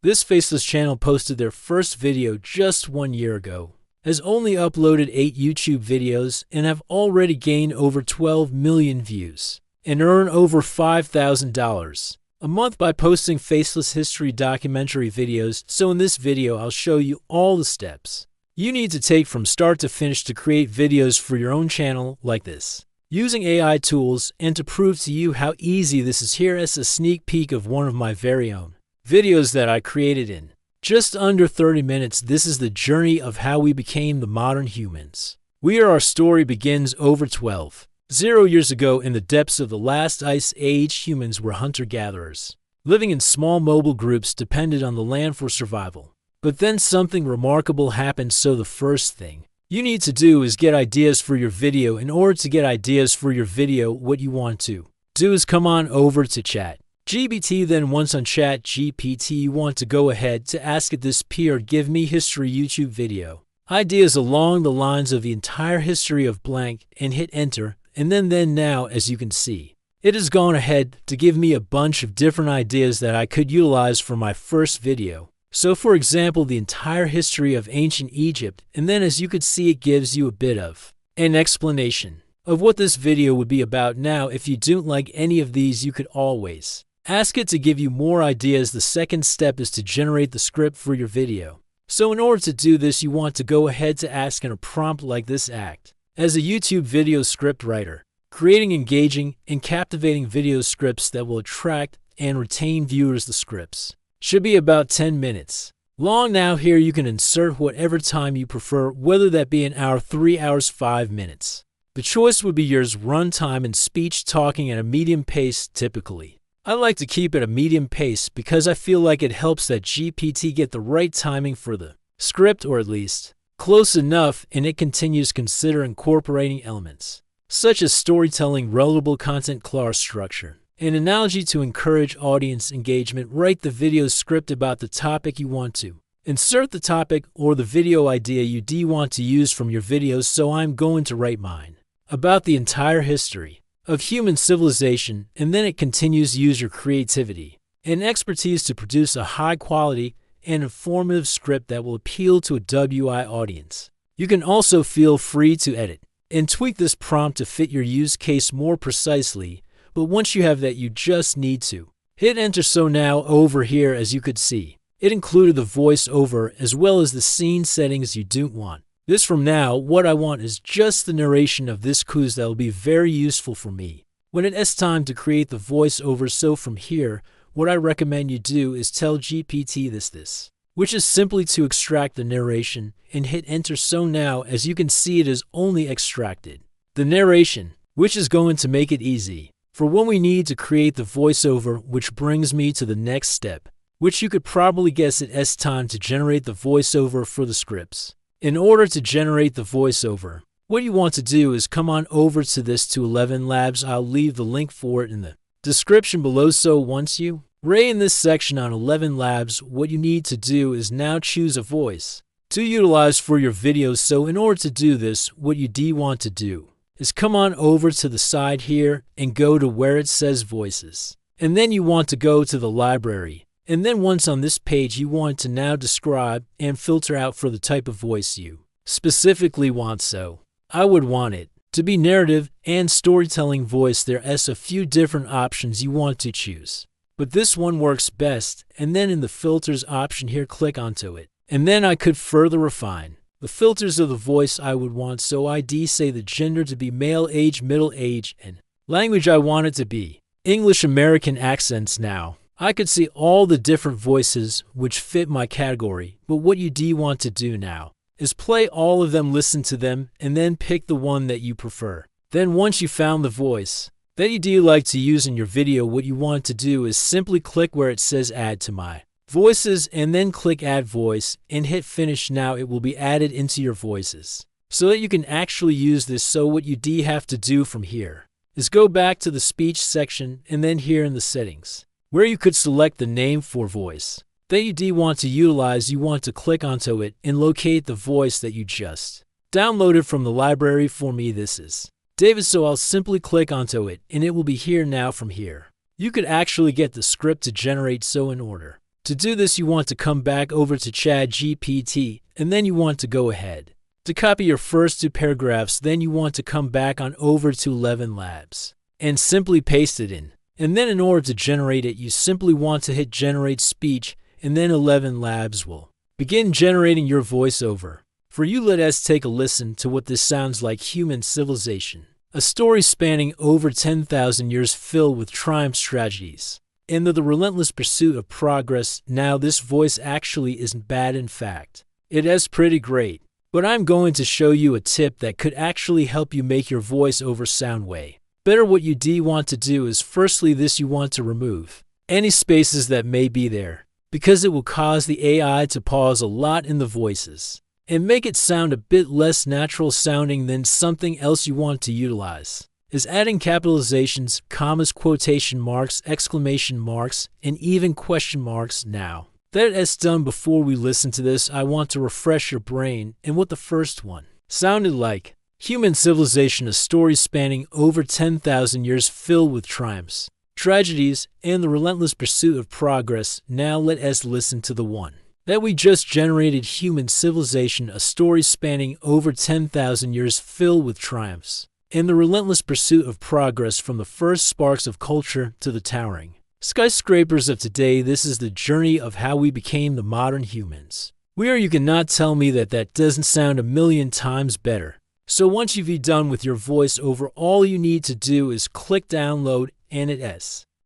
This faceless channel posted their first video just 1 year ago, has only uploaded 8 YouTube videos, and have already gained over 12 million views, and earn over $5,000 a month by posting faceless history documentary videos. So in this video, I'll show you all the steps you need to take from start to finish to create videos for your own channel like this, using AI tools, and to prove to you how easy this is, here is a sneak peek of one of my very own videos that I created in just under 30 minutes. This is the journey of how we became the modern humans. Our story begins over 12,000 years ago in the depths of the last ice age. Humans were hunter-gatherers, living in small mobile groups dependent on the land for survival. But then something remarkable happened, so the first thing you need to do is get ideas for your video. In order to get ideas for your video, what you want to do is come on over to ChatGPT. Then once on ChatGPT, you want to go ahead to ask it this or give me history YouTube video ideas along the lines of the entire history of blank, and hit enter. And then now, as you can see, it has gone ahead to give me a bunch of different ideas that I could utilize for my first video. So for example, the entire history of ancient Egypt, and then as you could see, it gives you a bit of an explanation of what this video would be about. Now, if you don't like any of these, you could always ask it to give you more ideas. The second step is to generate the script for your video. So in order to do this, you want to go ahead to ask in a prompt like this: act as a YouTube video script writer, creating engaging and captivating video scripts that will attract and retain viewers. The scripts should be about 10 minutes long. Now here you can insert whatever time you prefer, whether that be an hour, 3 hours, 5 minutes. The choice would be yours. Runtime and speech talking at a medium pace. Typically, I like to keep it a medium pace because I feel like it helps that GPT get the right timing for the script, or at least close enough, and it continues. Consider incorporating elements such as storytelling, relatable content, clear structure, an analogy to encourage audience engagement. Write the video script about the topic you want to insert, the topic or the video idea you want to use from your videos. So I'm going to write mine about the entire history of human civilization, and then it continues. Use your creativity and expertise to produce a high quality and informative script that will appeal to a WI audience. You can also feel free to edit and tweak this prompt to fit your use case more precisely. But once you have that, you just need to hit enter. So now over here, as you could see, it included the voiceover as well as the scene settings. You don't want this from now. What I want is just the narration of this quiz that will be very useful for me when it is time to create the voiceover. So from here, what I recommend you do is tell GPT this, which is simply to extract the narration, and hit enter. So now, as you can see, it is only extracted the narration, which is going to make it easy for when we need to create the voiceover, which brings me to the next step, which you could probably guess. It is time to generate the voiceover for the scripts. In order to generate the voiceover, what you want to do is come on over to this to 11 Labs. I'll leave the link for it in the description below. So once you in this section on 11 Labs, what you need to do is now choose a voice to utilize for your videos. So in order to do this, what you want to do is come on over to the side here and go to where it says voices. And then you want to go to the library. And then once on this page, you want to now describe and filter out for the type of voice you specifically want. So I would want it to be narrative and storytelling voice. There is a few different options you want to choose, but this one works best. And then in the filters option here, click onto it. And then I could further refine the filters of the voice I would want. So ID, say the gender to be male, age, middle age, and language I want it to be English, American accents. Now I could see all the different voices which fit my category, but what you want to do now is play all of them, listen to them, and then pick the one that you prefer. Then once you found the voice that you like to use in your video, what you want to do is simply click where it says add to my voices, and then click add voice and hit finish. Now it will be added into your voices so that you can actually use this. So what you have to do from here is go back to the speech section, and then here in the settings, where you could select the name for voice that you want to utilize, you want to click onto it and locate the voice that you just downloaded from the library. For me, this is David, so I'll simply click onto it and it will be here. Now from here, you could actually get the script to generate. So in order To do this, you want to come back over to ChatGPT, and then you want to go ahead. To copy your first 2 paragraphs, then you want to come back on over to 11 Labs and simply paste it in. And then in order to generate it, you simply want to hit Generate Speech, and then 11 Labs will begin generating your voiceover. For you, let us take a listen to what this sounds like. Human civilization. A story spanning over 10,000 years filled with triumphs, tragedies, and the relentless pursuit of progress. Now, this voice actually isn't bad. In fact, it is pretty great. But I'm going to show you a tip that could actually help you make your voiceover sound way better. What you do want to do is, firstly, you want to remove any spaces that may be there, because it will cause the AI to pause a lot in the voices and make it sound a bit less natural sounding. Then something else you want to utilize is adding capitalizations, commas, quotation marks, exclamation marks, and even question marks. Now that is done, before we listen to this, I want to refresh your brain and what the first one sounded like. Human civilization, a story spanning over 10,000 years filled with triumphs, tragedies, and the relentless pursuit of progress. Now let us listen to the one that we just generated. Human civilization, a story spanning over 10,000 years filled with triumphs and the relentless pursuit of progress, from the first sparks of culture to the towering skyscrapers of today. This is the journey of how we became the modern humans. You cannot tell me that doesn't sound a million times better. So once you've done with your voiceover, all you need to do is click download, and it is